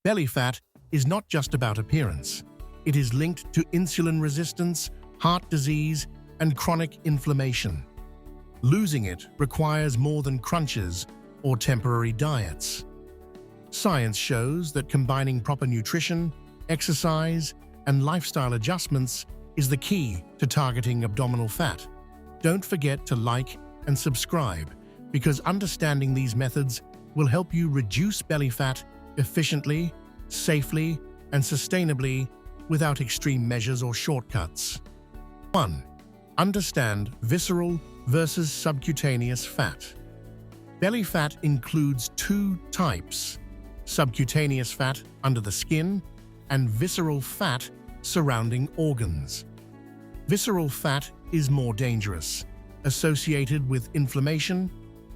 Belly fat is not just about appearance. It is linked to insulin resistance, heart disease, and chronic inflammation. Losing it requires more than crunches or temporary diets. Science shows that combining proper nutrition, exercise, and lifestyle adjustments is the key to targeting abdominal fat. Don't forget to like and subscribe, because understanding these methods will help you reduce belly fat efficiently, safely, and sustainably without extreme measures or shortcuts. 1. Understand visceral versus subcutaneous fat. Belly fat includes two types: subcutaneous fat under the skin and visceral fat surrounding organs. Visceral fat is more dangerous, associated with inflammation,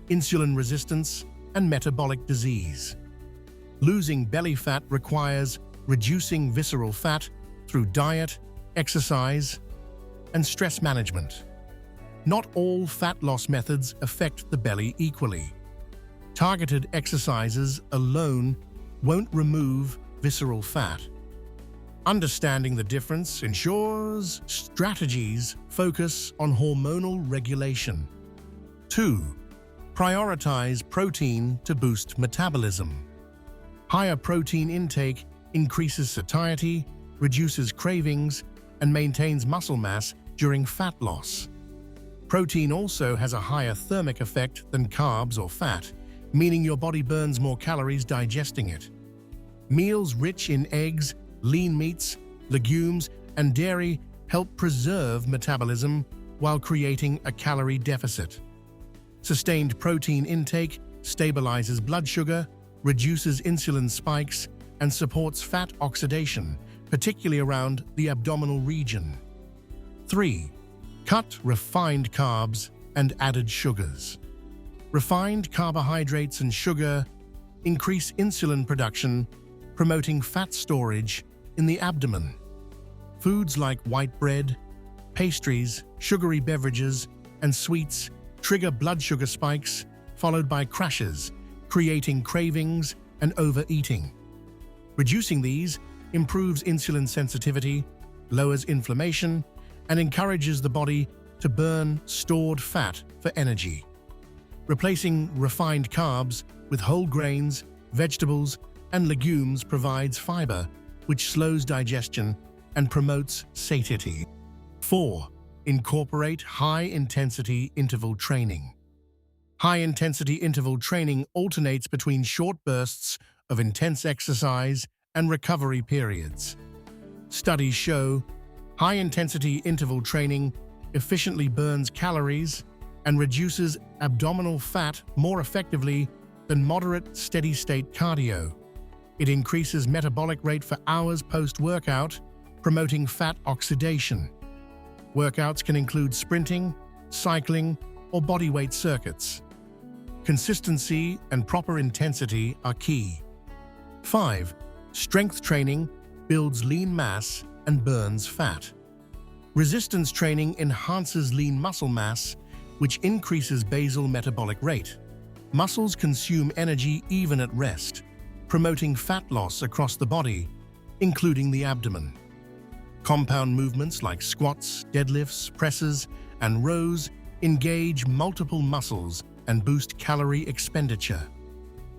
insulin resistance, and metabolic disease. Losing belly fat requires reducing visceral fat through diet, exercise, and stress management. Not all fat loss methods affect the belly equally. Targeted exercises alone won't remove visceral fat. Understanding the difference ensures strategies focus on hormonal regulation. 2. Prioritize protein to boost metabolism. Higher protein intake increases satiety, reduces cravings, and maintains muscle mass during fat loss. Protein also has a higher thermic effect than carbs or fat, meaning your body burns more calories digesting it. Meals rich in eggs, lean meats, legumes, and dairy help preserve metabolism while creating a calorie deficit. Sustained protein intake stabilizes blood sugar, reduces insulin spikes, and supports fat oxidation, particularly around the abdominal region. 3. Cut refined carbs and added sugars. Refined carbohydrates and sugar increase insulin production, promoting fat storage in the abdomen. Foods like white bread, pastries, sugary beverages, and sweets trigger blood sugar spikes, followed by crashes, creating cravings and overeating. Reducing these improves insulin sensitivity, lowers inflammation, and encourages the body to burn stored fat for energy. Replacing refined carbs with whole grains, vegetables, and legumes provides fiber, which slows digestion and promotes satiety. 4. Incorporate high-intensity interval training. High-intensity interval training alternates between short bursts of intense exercise and recovery periods. Studies show high-intensity interval training efficiently burns calories and reduces abdominal fat more effectively than moderate steady-state cardio. It increases metabolic rate for hours post-workout, promoting fat oxidation. Workouts can include sprinting, cycling, or bodyweight circuits. Consistency and proper intensity are key. 5. Strength training builds lean mass and burns fat. Resistance training enhances lean muscle mass, which increases basal metabolic rate. Muscles consume energy even at rest, promoting fat loss across the body, including the abdomen. Compound movements like squats, deadlifts, presses, and rows engage multiple muscles and boost calorie expenditure.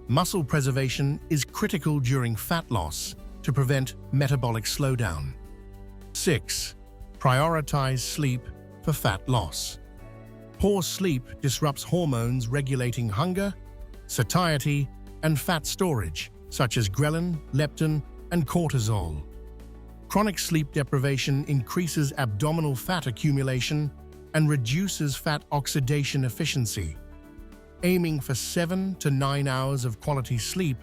Muscle preservation is critical during fat loss to prevent metabolic slowdown. 6. Prioritize sleep for fat loss. Poor sleep disrupts hormones regulating hunger, satiety, and fat storage, such as ghrelin, leptin, and cortisol. Chronic sleep deprivation increases abdominal fat accumulation and reduces fat oxidation efficiency. Aiming for 7 to 9 hours of quality sleep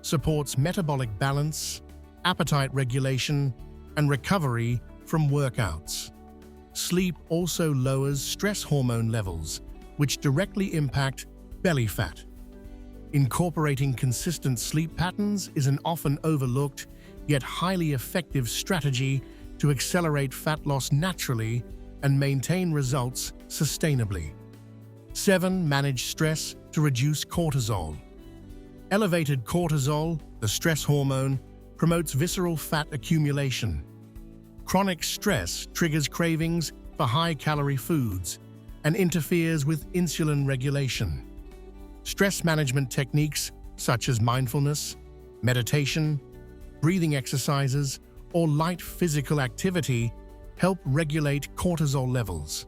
supports metabolic balance, appetite regulation, and recovery from workouts. Sleep also lowers stress hormone levels, which directly impact belly fat. Incorporating consistent sleep patterns is an often overlooked yet highly effective strategy to accelerate fat loss naturally and maintain results sustainably. 7. Manage stress to reduce cortisol. Elevated cortisol the stress hormone, promotes visceral fat accumulation. Chronic stress triggers cravings for high-calorie foods and interferes with insulin regulation. Stress management techniques such as mindfulness, meditation, breathing exercises, or light physical activity help regulate cortisol levels.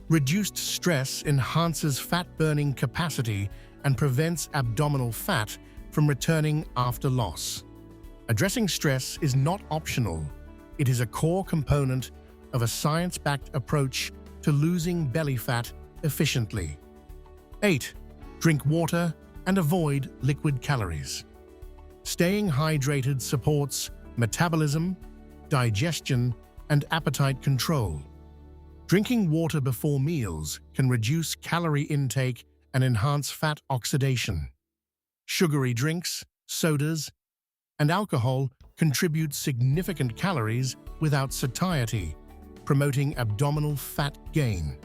Reduced stress enhances fat-burning capacity and prevents abdominal fat from returning after loss. Addressing stress is not optional. It is a core component of a science-backed approach to losing belly fat efficiently. 8. Drink water and avoid liquid calories. Staying hydrated supports metabolism, digestion, and appetite control. Drinking water before meals can reduce calorie intake and enhance fat oxidation. Sugary drinks, sodas, and alcohol contribute significant calories without satiety, promoting abdominal fat gain.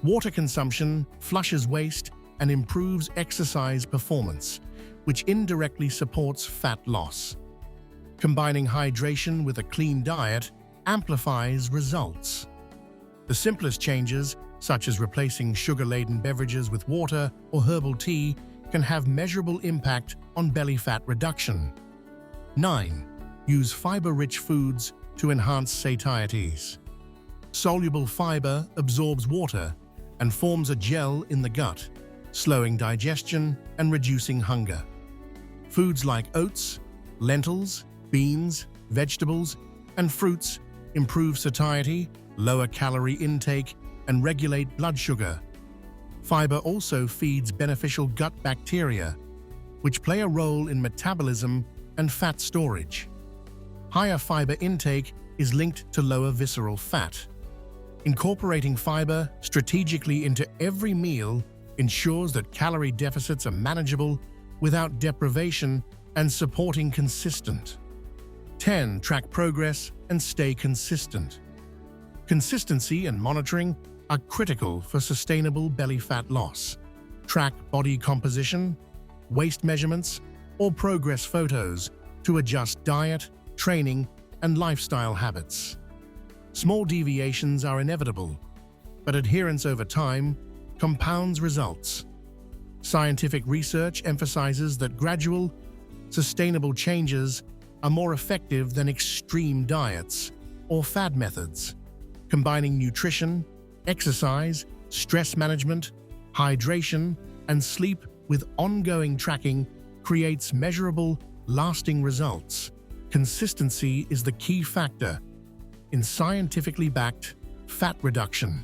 Water consumption flushes waste and improves exercise performance, which indirectly supports fat loss. Combining hydration with a clean diet amplifies results. The simplest changes, such as replacing sugar-laden beverages with water or herbal tea, can have measurable impact on belly fat reduction. 9. Use fiber-rich foods to enhance satiety. Soluble fiber absorbs water and forms a gel in the gut, slowing digestion and reducing hunger. Foods like oats, lentils, beans, vegetables, and fruits improve satiety, lower calorie intake, and regulate blood sugar. Fiber also feeds beneficial gut bacteria, which play a role in metabolism and fat storage. Higher fiber intake is linked to lower visceral fat. Incorporating fiber strategically into every meal ensures that calorie deficits are manageable without deprivation and supporting consistent. 10. Track progress and stay consistent. Consistency and monitoring are critical for sustainable belly fat loss. Track body composition, waist measurements, or progress photos to adjust diet, training, and lifestyle habits. Small deviations are inevitable, but adherence over time compounds results. Scientific research emphasizes that gradual, sustainable changes are more effective than extreme diets or fad methods. Combining nutrition, exercise, stress management, hydration, and sleep with ongoing tracking creates measurable, lasting results. Consistency is the key factor in scientifically backed fat reduction.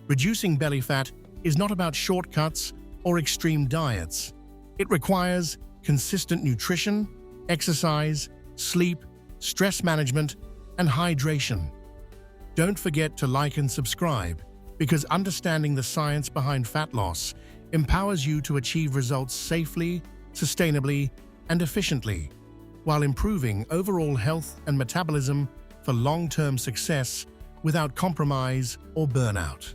Reducing belly fat is not about shortcuts or extreme diets. It requires consistent nutrition, exercise, sleep, stress management, and hydration. Don't forget to like and subscribe, because understanding the science behind fat loss empowers you to achieve results safely, sustainably, and efficiently, while improving overall health and metabolism for long-term success without compromise or burnout.